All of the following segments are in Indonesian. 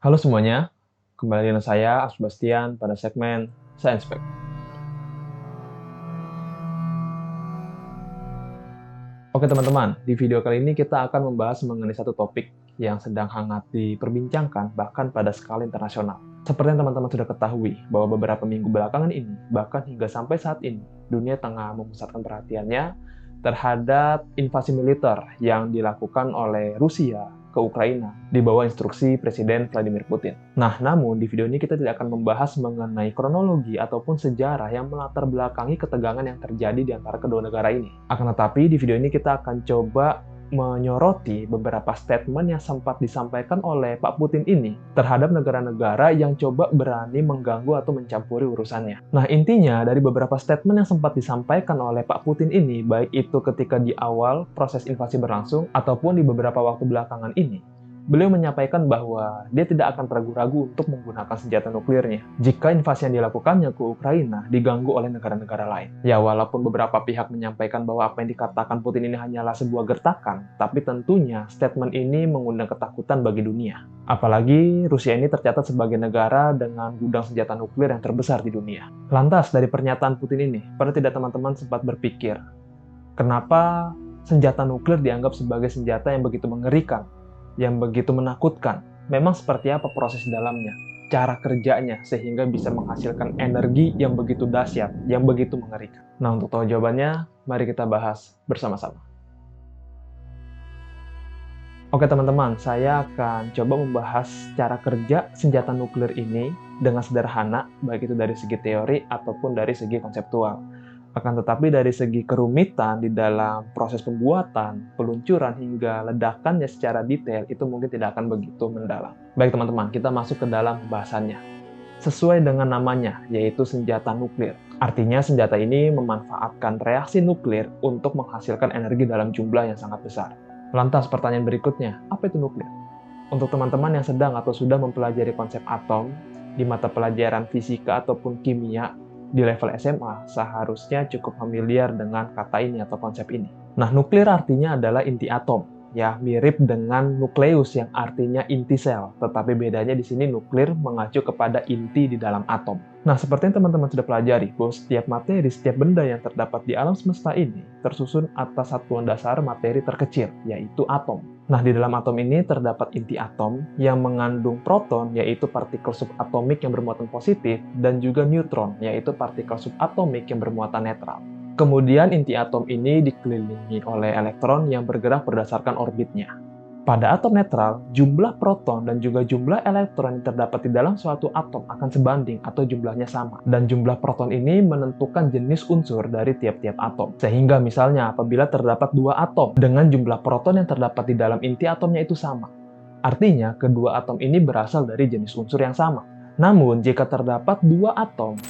Halo semuanya, kembali dengan saya, Sebastian, pada segmen Science Fact. Oke teman-teman, di video kali ini kita akan membahas mengenai satu topik yang sedang hangat diperbincangkan bahkan pada skala internasional. Seperti yang teman-teman sudah ketahui, bahwa beberapa minggu belakangan ini, bahkan hingga sampai saat ini, dunia tengah memusatkan perhatiannya terhadap invasi militer yang dilakukan oleh Rusia ke Ukraina di bawah instruksi Presiden Vladimir Putin. Nah, namun di video ini kita tidak akan membahas mengenai kronologi ataupun sejarah yang melatar belakangi ketegangan yang terjadi di antara kedua negara ini. Akan tetapi, di video ini kita akan coba menyoroti beberapa statement yang sempat disampaikan oleh Pak Putin ini terhadap negara-negara yang coba berani mengganggu atau mencampuri urusannya. Nah, intinya dari beberapa statement yang sempat disampaikan oleh Pak Putin ini, baik itu ketika di awal proses invasi berlangsung ataupun di beberapa waktu belakangan ini, beliau menyampaikan bahwa dia tidak akan ragu-ragu untuk menggunakan senjata nuklirnya jika invasi yang dilakukannya ke Ukraina diganggu oleh negara-negara lain. Ya, walaupun beberapa pihak menyampaikan bahwa apa yang dikatakan Putin ini hanyalah sebuah gertakan, tapi tentunya statement ini mengundang ketakutan bagi dunia. Apalagi Rusia ini tercatat sebagai negara dengan gudang senjata nuklir yang terbesar di dunia. Lantas, dari pernyataan Putin ini, pernah tidak teman-teman sempat berpikir, kenapa senjata nuklir dianggap sebagai senjata yang begitu mengerikan, yang begitu menakutkan? Memang seperti apa proses dalamnya, cara kerjanya, sehingga bisa menghasilkan energi yang begitu dahsyat, yang begitu mengerikan? Nah, untuk tahu jawabannya, mari kita bahas bersama-sama. Oke teman-teman, saya akan coba membahas cara kerja senjata nuklir ini dengan sederhana, baik itu dari segi teori ataupun dari segi konseptual. Akan tetapi dari segi kerumitan di dalam proses pembuatan, peluncuran, hingga ledakannya secara detail, itu mungkin tidak akan begitu mendalam. Baik teman-teman, kita masuk ke dalam pembahasannya. Sesuai dengan namanya, yaitu senjata nuklir. Artinya senjata ini memanfaatkan reaksi nuklir untuk menghasilkan energi dalam jumlah yang sangat besar. Lantas pertanyaan berikutnya, apa itu nuklir? Untuk teman-teman yang sedang atau sudah mempelajari konsep atom di mata pelajaran fisika ataupun kimia di level SMA, seharusnya cukup familiar dengan kata ini atau konsep ini. Nah, nuklir artinya adalah inti atom, ya mirip dengan nukleus yang artinya inti sel, tetapi bedanya di sini nuklir mengacu kepada inti di dalam atom. Nah, seperti yang teman-teman sudah pelajari, bahwa setiap materi, setiap benda yang terdapat di alam semesta ini tersusun atas satuan dasar materi terkecil, yaitu atom. Nah, di dalam atom ini terdapat inti atom yang mengandung proton, yaitu partikel subatomik yang bermuatan positif, dan juga neutron, yaitu partikel subatomik yang bermuatan netral. Kemudian inti atom ini dikelilingi oleh elektron yang bergerak berdasarkan orbitnya. Pada atom netral, jumlah proton dan juga jumlah elektron yang terdapat di dalam suatu atom akan sebanding atau jumlahnya sama. Dan jumlah proton ini menentukan jenis unsur dari tiap-tiap atom. Sehingga misalnya apabila terdapat dua atom dengan jumlah proton yang terdapat di dalam inti atomnya itu sama, artinya kedua atom ini berasal dari jenis unsur yang sama. Namun jika terdapat dua atom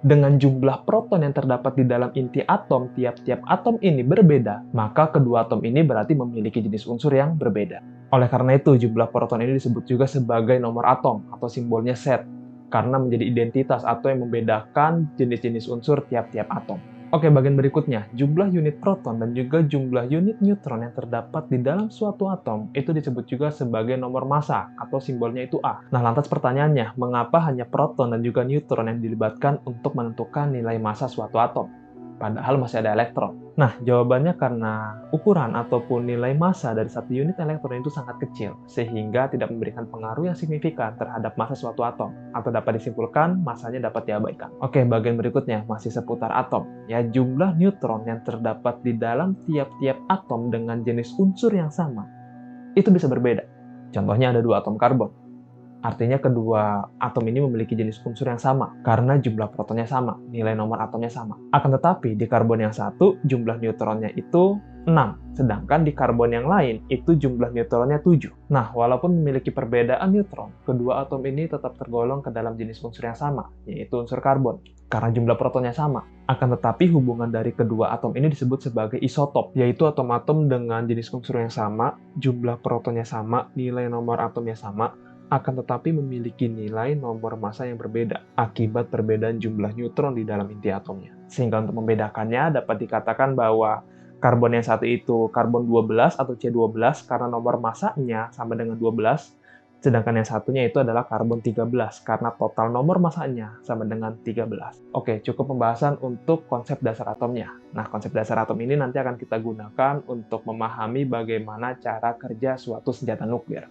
dengan jumlah proton yang terdapat di dalam inti atom, tiap-tiap atom ini berbeda, maka kedua atom ini berarti memiliki jenis unsur yang berbeda. Oleh karena itu, jumlah proton ini disebut juga sebagai nomor atom atau simbolnya Z, karena menjadi identitas atau yang membedakan jenis-jenis unsur tiap-tiap atom. Oke, bagian berikutnya, jumlah unit proton dan juga jumlah unit neutron yang terdapat di dalam suatu atom itu disebut juga sebagai nomor massa atau simbolnya itu A. Nah, lantas pertanyaannya, mengapa hanya proton dan juga neutron yang dilibatkan untuk menentukan nilai massa suatu atom? Padahal masih ada elektron. Nah, jawabannya karena ukuran ataupun nilai massa dari satu unit elektron itu sangat kecil, sehingga tidak memberikan pengaruh yang signifikan terhadap massa suatu atom, atau dapat disimpulkan massanya dapat diabaikan. Oke, bagian berikutnya masih seputar atom. Ya, jumlah neutron yang terdapat di dalam tiap-tiap atom dengan jenis unsur yang sama, itu bisa berbeda. Contohnya ada dua atom karbon. Artinya kedua atom ini memiliki jenis unsur yang sama, karena jumlah protonnya sama, nilai nomor atomnya sama. Akan tetapi, di karbon yang satu, jumlah neutronnya itu 6, sedangkan di karbon yang lain, itu jumlah neutronnya 7. Nah, walaupun memiliki perbedaan neutron, kedua atom ini tetap tergolong ke dalam jenis unsur yang sama, yaitu unsur karbon, karena jumlah protonnya sama. Akan tetapi, hubungan dari kedua atom ini disebut sebagai isotop, yaitu atom-atom dengan jenis unsur yang sama, jumlah protonnya sama, nilai nomor atomnya sama, akan tetapi memiliki nilai nomor massa yang berbeda akibat perbedaan jumlah neutron di dalam inti atomnya. Sehingga untuk membedakannya dapat dikatakan bahwa karbon yang satu itu karbon 12 atau C12 karena nomor massanya sama dengan 12, Sedangkan yang satunya itu adalah karbon 13, karena total nomor masanya sama dengan 13. Oke, cukup pembahasan untuk konsep dasar atomnya. Nah, konsep dasar atom ini nanti akan kita gunakan untuk memahami bagaimana cara kerja suatu senjata nuklir.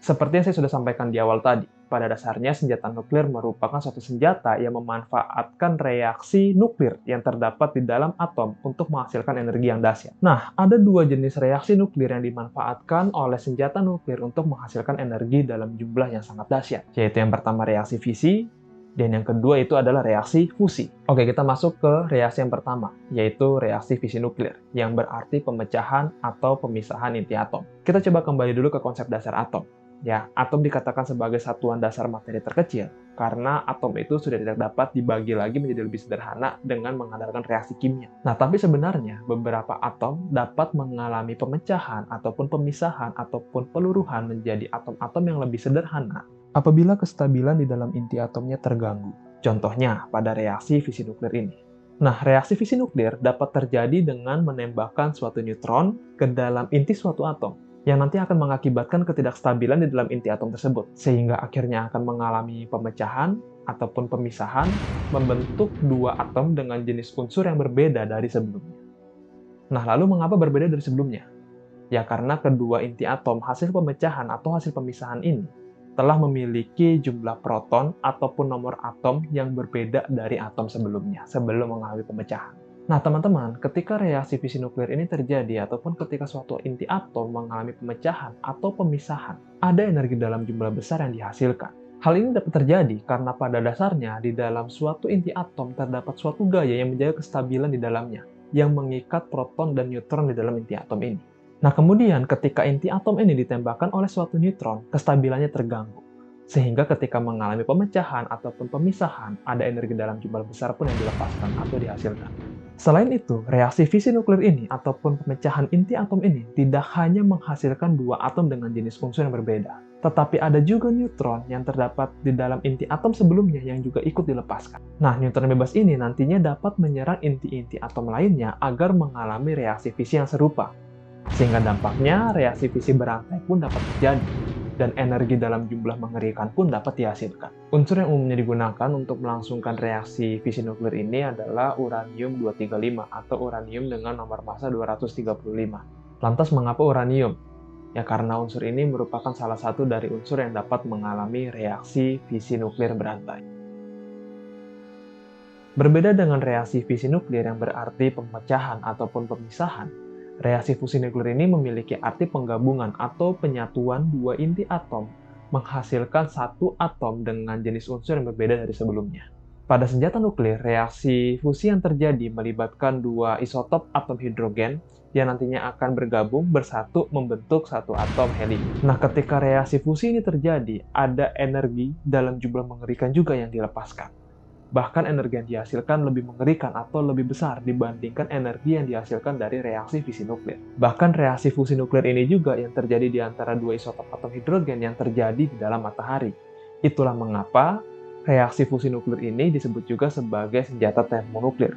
Seperti yang saya sudah sampaikan di awal tadi, pada dasarnya senjata nuklir merupakan suatu senjata yang memanfaatkan reaksi nuklir yang terdapat di dalam atom untuk menghasilkan energi yang dahsyat. Nah, ada dua jenis reaksi nuklir yang dimanfaatkan oleh senjata nuklir untuk menghasilkan energi dalam jumlah yang sangat dahsyat, yaitu yang pertama reaksi fisi, dan yang kedua itu adalah reaksi fusi. Oke, kita masuk ke reaksi yang pertama, yaitu reaksi fisi nuklir, yang berarti pemecahan atau pemisahan inti atom. Kita coba kembali dulu ke konsep dasar atom. Ya, atom dikatakan sebagai satuan dasar materi terkecil, karena atom itu sudah tidak dapat dibagi lagi menjadi lebih sederhana dengan mengandalkan reaksi kimia. Nah, tapi sebenarnya beberapa atom dapat mengalami pemecahan ataupun pemisahan ataupun peluruhan menjadi atom-atom yang lebih sederhana apabila kestabilan di dalam inti atomnya terganggu. Contohnya pada reaksi fisi nuklir ini. Nah, reaksi fisi nuklir dapat terjadi dengan menembakkan suatu neutron ke dalam inti suatu atom, yang nanti akan mengakibatkan ketidakstabilan di dalam inti atom tersebut, sehingga akhirnya akan mengalami pemecahan ataupun pemisahan, membentuk dua atom dengan jenis unsur yang berbeda dari sebelumnya. Nah, lalu mengapa berbeda dari sebelumnya? Ya, karena kedua inti atom hasil pemecahan atau hasil pemisahan ini telah memiliki jumlah proton ataupun nomor atom yang berbeda dari atom sebelumnya, sebelum mengalami pemecahan. Nah, teman-teman, ketika reaksi fisi nuklir ini terjadi ataupun ketika suatu inti atom mengalami pemecahan atau pemisahan, ada energi dalam jumlah besar yang dihasilkan. Hal ini dapat terjadi karena pada dasarnya di dalam suatu inti atom terdapat suatu gaya yang menjaga kestabilan di dalamnya, yang mengikat proton dan neutron di dalam inti atom ini. Nah, kemudian ketika inti atom ini ditembakkan oleh suatu neutron, kestabilannya terganggu. Sehingga ketika mengalami pemecahan ataupun pemisahan, ada energi dalam jumlah besar pun yang dilepaskan atau dihasilkan. Selain itu, reaksi fisi nuklir ini ataupun pemecahan inti atom ini tidak hanya menghasilkan dua atom dengan jenis unsur yang berbeda, tetapi ada juga neutron yang terdapat di dalam inti atom sebelumnya yang juga ikut dilepaskan. Nah, neutron bebas ini nantinya dapat menyerang inti-inti atom lainnya agar mengalami reaksi fisi yang serupa. Sehingga dampaknya reaksi fisi berantai pun dapat terjadi, dan energi dalam jumlah mengerikan pun dapat dihasilkan. Unsur yang umumnya digunakan untuk melangsungkan reaksi fisi nuklir ini adalah uranium-235 atau uranium dengan nomor massa 235. Lantas mengapa uranium? Ya karena unsur ini merupakan salah satu dari unsur yang dapat mengalami reaksi fisi nuklir berantai. Berbeda dengan reaksi fisi nuklir yang berarti pemecahan ataupun pemisahan, reaksi fusi nuklir ini memiliki arti penggabungan atau penyatuan dua inti atom menghasilkan satu atom dengan jenis unsur yang berbeda dari sebelumnya. Pada senjata nuklir, reaksi fusi yang terjadi melibatkan dua isotop atom hidrogen yang nantinya akan bergabung bersatu membentuk satu atom helium. Nah, ketika reaksi fusi ini terjadi, ada energi dalam jumlah mengerikan juga yang dilepaskan. Bahkan energi yang dihasilkan lebih mengerikan atau lebih besar dibandingkan energi yang dihasilkan dari reaksi fisi nuklir. Bahkan reaksi fusi nuklir ini juga yang terjadi di antara dua isotop atom hidrogen yang terjadi di dalam matahari. Itulah mengapa reaksi fusi nuklir ini disebut juga sebagai senjata termonuklir.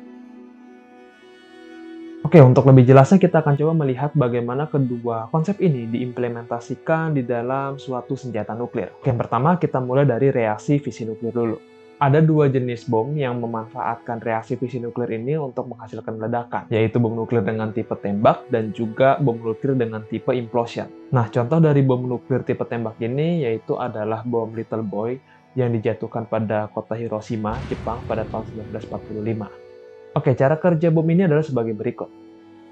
Oke, untuk lebih jelasnya kita akan coba melihat bagaimana kedua konsep ini diimplementasikan di dalam suatu senjata nuklir. Oke, yang pertama kita mulai dari reaksi fisi nuklir dulu. Ada dua jenis bom yang memanfaatkan reaksi fisi nuklir ini untuk menghasilkan ledakan, yaitu bom nuklir dengan tipe tembak dan juga bom nuklir dengan tipe implosion. Nah, contoh dari bom nuklir tipe tembak ini yaitu adalah bom Little Boy yang dijatuhkan pada kota Hiroshima, Jepang pada tahun 1945. Oke, cara kerja bom ini adalah sebagai berikut.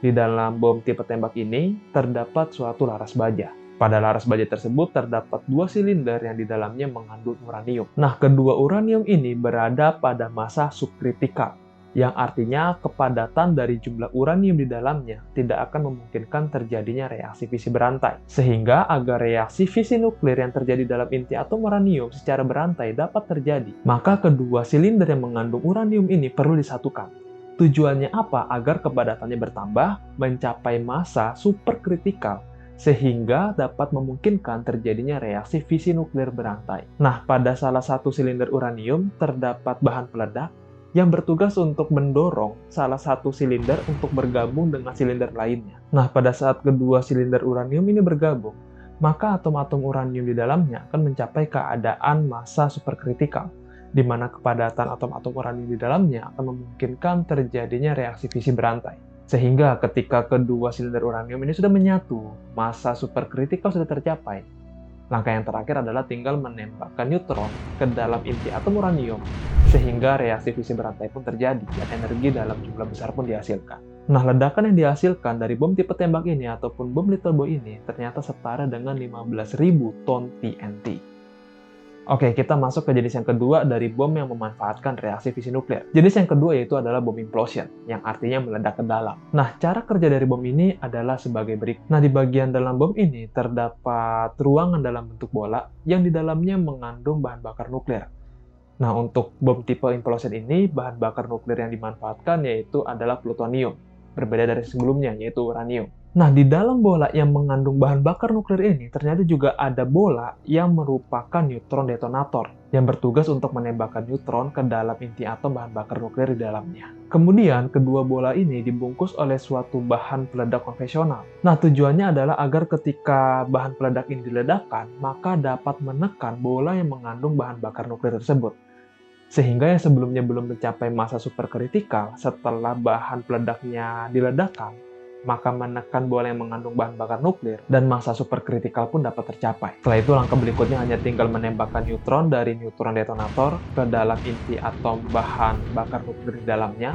Di dalam bom tipe tembak ini terdapat suatu laras baja. Pada laras baja tersebut terdapat dua silinder yang di dalamnya mengandung uranium. Nah, kedua uranium ini berada pada massa subkritikal, yang artinya kepadatan dari jumlah uranium di dalamnya tidak akan memungkinkan terjadinya reaksi fisi berantai. Sehingga agar reaksi fisi nuklir yang terjadi dalam inti atom uranium secara berantai dapat terjadi, maka kedua silinder yang mengandung uranium ini perlu disatukan. Tujuannya apa? Agar kepadatannya bertambah mencapai massa superkritikal, sehingga dapat memungkinkan terjadinya reaksi fisi nuklir berantai. Nah, pada salah satu silinder uranium terdapat bahan peledak yang bertugas untuk mendorong salah satu silinder untuk bergabung dengan silinder lainnya. Nah, pada saat kedua silinder uranium ini bergabung, maka atom-atom uranium di dalamnya akan mencapai keadaan massa superkritikal, di mana kepadatan atom-atom uranium di dalamnya akan memungkinkan terjadinya reaksi fisi berantai. Sehingga ketika kedua silinder uranium ini sudah menyatu, massa superkritikal sudah tercapai. Langkah yang terakhir adalah tinggal menembakkan neutron ke dalam inti atom uranium, sehingga reaksi fisi berantai pun terjadi dan energi dalam jumlah besar pun dihasilkan. Nah, ledakan yang dihasilkan dari bom tipe tembak ini ataupun bom Little Boy ini ternyata setara dengan 15.000 ton TNT. Oke, kita masuk ke jenis yang kedua dari bom yang memanfaatkan reaksi fisi nuklir. Jenis yang kedua yaitu adalah bom implosion, yang artinya meledak ke dalam. Nah, cara kerja dari bom ini adalah sebagai berikut. Nah, di bagian dalam bom ini terdapat ruangan dalam bentuk bola yang di dalamnya mengandung bahan bakar nuklir. Nah, untuk bom tipe implosion ini, bahan bakar nuklir yang dimanfaatkan yaitu adalah plutonium, berbeda dari sebelumnya yaitu uranium. Nah, di dalam bola yang mengandung bahan bakar nuklir ini, ternyata juga ada bola yang merupakan neutron detonator, yang bertugas untuk menembakkan neutron ke dalam inti atom bahan bakar nuklir di dalamnya. Kemudian, kedua bola ini dibungkus oleh suatu bahan peledak konvensional. Nah, tujuannya adalah agar ketika bahan peledak ini diledakkan, maka dapat menekan bola yang mengandung bahan bakar nuklir tersebut. Sehingga yang sebelumnya belum mencapai massa superkritikal, setelah bahan peledaknya diledakkan, maka menekan bola yang mengandung bahan bakar nuklir, dan massa superkritikal pun dapat tercapai. Setelah itu, langkah berikutnya hanya tinggal menembakkan neutron dari neutron detonator ke dalam inti atom bahan bakar nuklir di dalamnya,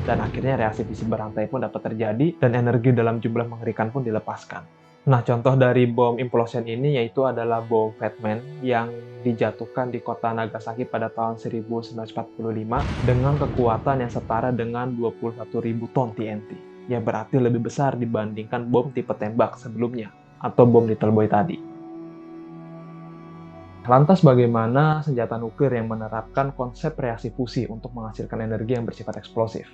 dan akhirnya reaksi fisi berantai pun dapat terjadi, dan energi dalam jumlah mengerikan pun dilepaskan. Nah, contoh dari bom implosion ini yaitu adalah bom Fat Man yang dijatuhkan di kota Nagasaki pada tahun 1945 dengan kekuatan yang setara dengan 21.000 ton TNT. Ya, berarti lebih besar dibandingkan bom tipe tembak sebelumnya, atau bom Little Boy tadi. Lantas bagaimana senjata nuklir yang menerapkan konsep reaksi fusi untuk menghasilkan energi yang bersifat eksplosif?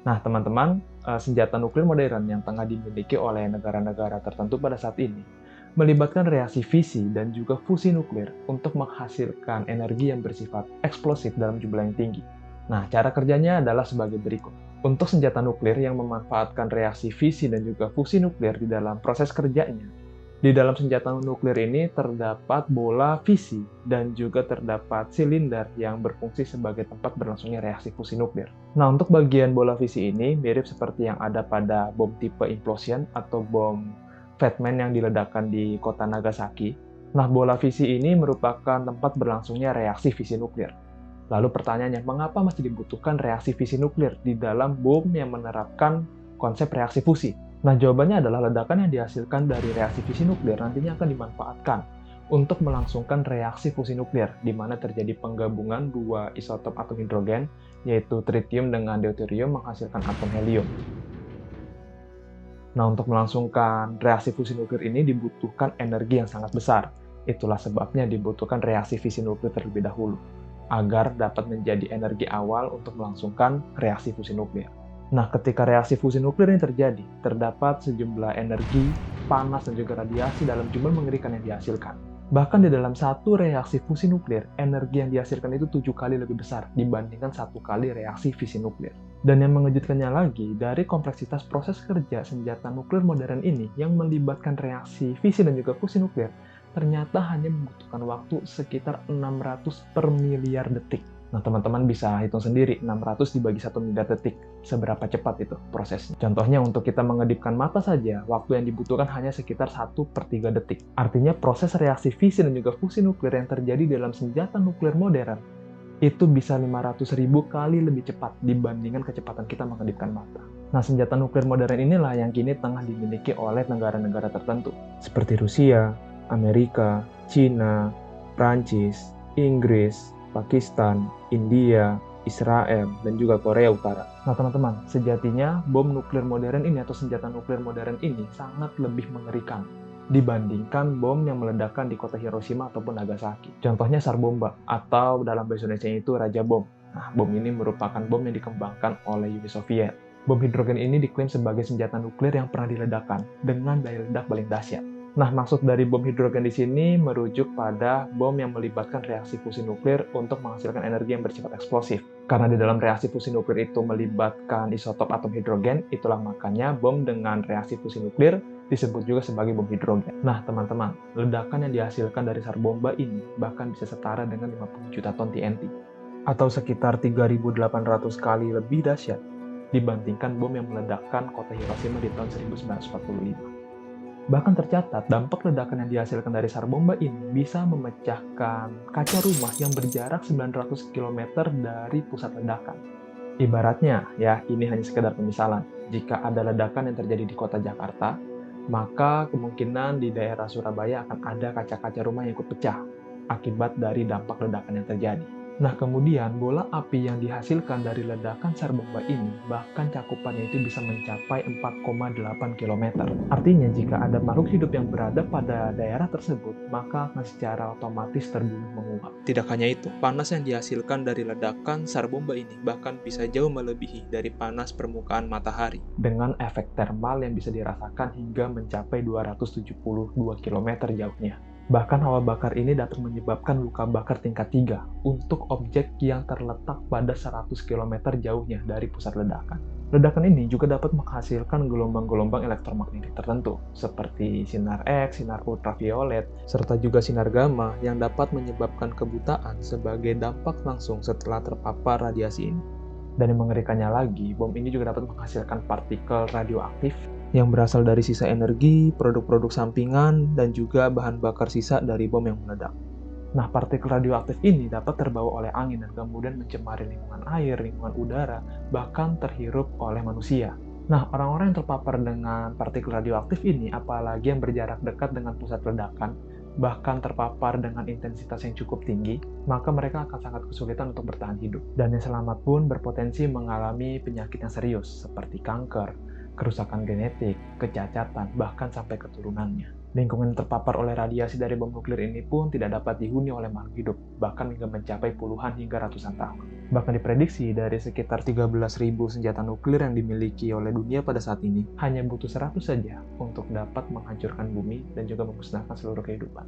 Nah, teman-teman, senjata nuklir modern yang tengah dimiliki oleh negara-negara tertentu pada saat ini melibatkan reaksi fisi dan juga fusi nuklir untuk menghasilkan energi yang bersifat eksplosif dalam jumlah yang tinggi. Nah, cara kerjanya adalah sebagai berikut. Untuk senjata nuklir yang memanfaatkan reaksi fisi dan juga fusi nuklir di dalam proses kerjanya, di dalam senjata nuklir ini terdapat bola fisi dan juga terdapat silinder yang berfungsi sebagai tempat berlangsungnya reaksi fusi nuklir. Nah, untuk bagian bola fisi ini mirip seperti yang ada pada bom tipe implosion atau bom Fat Man yang diledakkan di kota Nagasaki. Nah, bola fisi ini merupakan tempat berlangsungnya reaksi fisi nuklir. Lalu pertanyaannya, mengapa masih dibutuhkan reaksi fisi nuklir di dalam bom yang menerapkan konsep reaksi fusi? Nah, jawabannya adalah ledakan yang dihasilkan dari reaksi fisi nuklir nantinya akan dimanfaatkan untuk melangsungkan reaksi fusi nuklir, di mana terjadi penggabungan dua isotop atom hidrogen, yaitu tritium dengan deuterium menghasilkan atom helium. Nah, untuk melangsungkan reaksi fusi nuklir ini dibutuhkan energi yang sangat besar. Itulah sebabnya dibutuhkan reaksi fisi nuklir terlebih dahulu, agar dapat menjadi energi awal untuk melangsungkan reaksi fusi nuklir. Nah, ketika reaksi fusi nuklir ini terjadi, terdapat sejumlah energi, panas, dan juga radiasi dalam jumlah mengerikan yang dihasilkan. Bahkan di dalam satu reaksi fusi nuklir, energi yang dihasilkan itu 7 kali lebih besar dibandingkan 1 kali reaksi fisi nuklir. Dan yang mengejutkannya lagi, dari kompleksitas proses kerja senjata nuklir modern ini yang melibatkan reaksi fisi dan juga fusi nuklir, ternyata hanya membutuhkan waktu sekitar 600 per miliar detik. Nah, teman-teman bisa hitung sendiri, 600 dibagi 1 miliar detik, seberapa cepat itu prosesnya. Contohnya, untuk kita mengedipkan mata saja, waktu yang dibutuhkan hanya sekitar 1/3 detik. Artinya, proses reaksi fisi dan juga fusi nuklir yang terjadi dalam senjata nuklir modern, itu bisa 500.000 kali lebih cepat dibandingkan kecepatan kita mengedipkan mata. Nah, senjata nuklir modern inilah yang kini tengah dimiliki oleh negara-negara tertentu, seperti Rusia, Amerika, Cina, Prancis, Inggris, Pakistan, India, Israel, dan juga Korea Utara. Nah, teman-teman, sejatinya bom nuklir modern ini atau senjata nuklir modern ini sangat lebih mengerikan dibandingkan bom yang meledakkan di kota Hiroshima ataupun Nagasaki. Contohnya SAR bomba, atau dalam bahasa Indonesia itu Raja Bom. Nah, bom ini merupakan bom yang dikembangkan oleh Uni Soviet. Bom hidrogen ini diklaim sebagai senjata nuklir yang pernah diledakkan dengan daya ledak paling dahsyat. Nah, maksud dari bom hidrogen di sini merujuk pada bom yang melibatkan reaksi fusi nuklir untuk menghasilkan energi yang bersifat eksplosif. Karena di dalam reaksi fusi nuklir itu melibatkan isotop atom hidrogen, itulah makanya bom dengan reaksi fusi nuklir disebut juga sebagai bom hidrogen. Nah, teman-teman, ledakan yang dihasilkan dari SAR bomba ini bahkan bisa setara dengan 50 juta ton TNT, atau sekitar 3.800 kali lebih dahsyat dibandingkan bom yang meledakkan kota Hiroshima di tahun 1945. Bahkan tercatat, dampak ledakan yang dihasilkan dari SAR bomba ini bisa memecahkan kaca rumah yang berjarak 900 km dari pusat ledakan. Ibaratnya, ya, ini hanya sekedar pemisalan. Jika ada ledakan yang terjadi di kota Jakarta, maka kemungkinan di daerah Surabaya akan ada kaca-kaca rumah yang ikut pecah akibat dari dampak ledakan yang terjadi. Nah, kemudian bola api yang dihasilkan dari ledakan SAR bomba ini bahkan cakupannya itu bisa mencapai 4,8 km. Artinya, jika ada makhluk hidup yang berada pada daerah tersebut, maka akan secara otomatis terbunuh menguap. Tidak hanya itu, panas yang dihasilkan dari ledakan SAR bomba ini bahkan bisa jauh melebihi dari panas permukaan matahari, dengan efek termal yang bisa dirasakan hingga mencapai 272 km jauhnya. Bahkan hawa bakar ini dapat menyebabkan luka bakar tingkat 3 untuk objek yang terletak pada 100 km jauhnya dari pusat ledakan. Ledakan ini juga dapat menghasilkan gelombang-gelombang elektromagnetik tertentu, seperti sinar X, sinar ultraviolet, serta juga sinar gamma yang dapat menyebabkan kebutaan sebagai dampak langsung setelah terpapar radiasi ini. Dan yang mengerikannya lagi, bom ini juga dapat menghasilkan partikel radioaktif yang berasal dari sisa energi, produk-produk sampingan, dan juga bahan bakar sisa dari bom yang meledak. Nah, partikel radioaktif ini dapat terbawa oleh angin dan kemudian mencemari lingkungan air, lingkungan udara, bahkan terhirup oleh manusia. Nah, orang-orang yang terpapar dengan partikel radioaktif ini, apalagi yang berjarak dekat dengan pusat ledakan, bahkan terpapar dengan intensitas yang cukup tinggi, maka mereka akan sangat kesulitan untuk bertahan hidup. Dan yang selamat pun berpotensi mengalami penyakit yang serius, seperti kanker, kerusakan genetik, kecacatan, bahkan sampai keturunannya. Lingkungan yang terpapar oleh radiasi dari bom nuklir ini pun tidak dapat dihuni oleh makhluk hidup, bahkan hingga mencapai puluhan hingga ratusan tahun. Bahkan diprediksi dari sekitar 13.000 senjata nuklir yang dimiliki oleh dunia pada saat ini, hanya butuh 100 saja untuk dapat menghancurkan bumi dan juga memusnahkan seluruh kehidupan.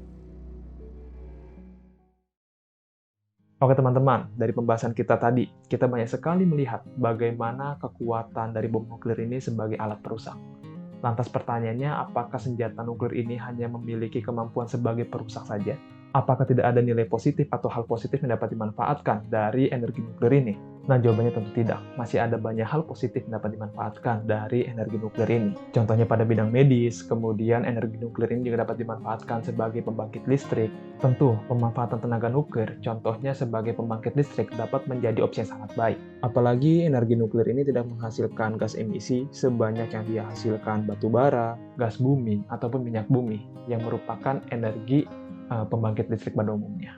Oke teman-teman, dari pembahasan kita tadi, kita banyak sekali melihat bagaimana kekuatan dari bom nuklir ini sebagai alat perusak. Lantas pertanyaannya, apakah senjata nuklir ini hanya memiliki kemampuan sebagai perusak saja? Apakah tidak ada nilai positif atau hal positif yang dapat dimanfaatkan dari energi nuklir ini? Nah, jawabannya tentu tidak. Masih ada banyak hal positif yang dapat dimanfaatkan dari energi nuklir ini. Contohnya pada bidang medis, kemudian energi nuklir ini juga dapat dimanfaatkan sebagai pembangkit listrik. Tentu, pemanfaatan tenaga nuklir, contohnya sebagai pembangkit listrik, dapat menjadi opsi yang sangat baik. Apalagi energi nuklir ini tidak menghasilkan gas emisi sebanyak yang dihasilkan batu bara, gas bumi, ataupun minyak bumi, yang merupakan energi pembangkit listrik pada umumnya.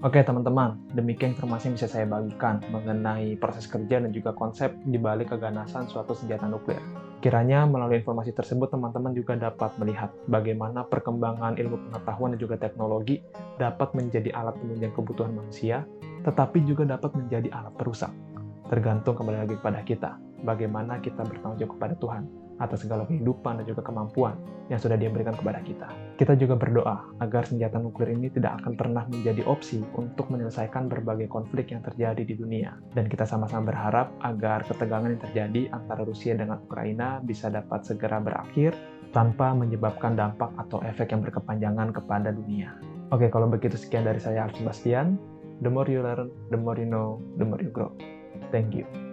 Oke teman-teman, demikian informasi yang bisa saya bagikan mengenai proses kerja dan juga konsep di balik keganasan suatu senjata nuklir. Kiranya melalui informasi tersebut teman-teman juga dapat melihat bagaimana perkembangan ilmu pengetahuan dan juga teknologi dapat menjadi alat penunjang kebutuhan manusia, tetapi juga dapat menjadi alat perusak. Tergantung kembali lagi kepada kita, bagaimana kita bertanggung jawab kepada Tuhan atas segala kehidupan dan juga kemampuan yang sudah Dia berikan kepada kita. Kita juga berdoa agar senjata nuklir ini tidak akan pernah menjadi opsi untuk menyelesaikan berbagai konflik yang terjadi di dunia. Dan kita sama-sama berharap agar ketegangan yang terjadi antara Rusia dengan Ukraina bisa dapat segera berakhir tanpa menyebabkan dampak atau efek yang berkepanjangan kepada dunia. Oke, kalau begitu sekian dari saya, Alf Sebastian. The more you learn, the more you know, the more you grow. Thank you.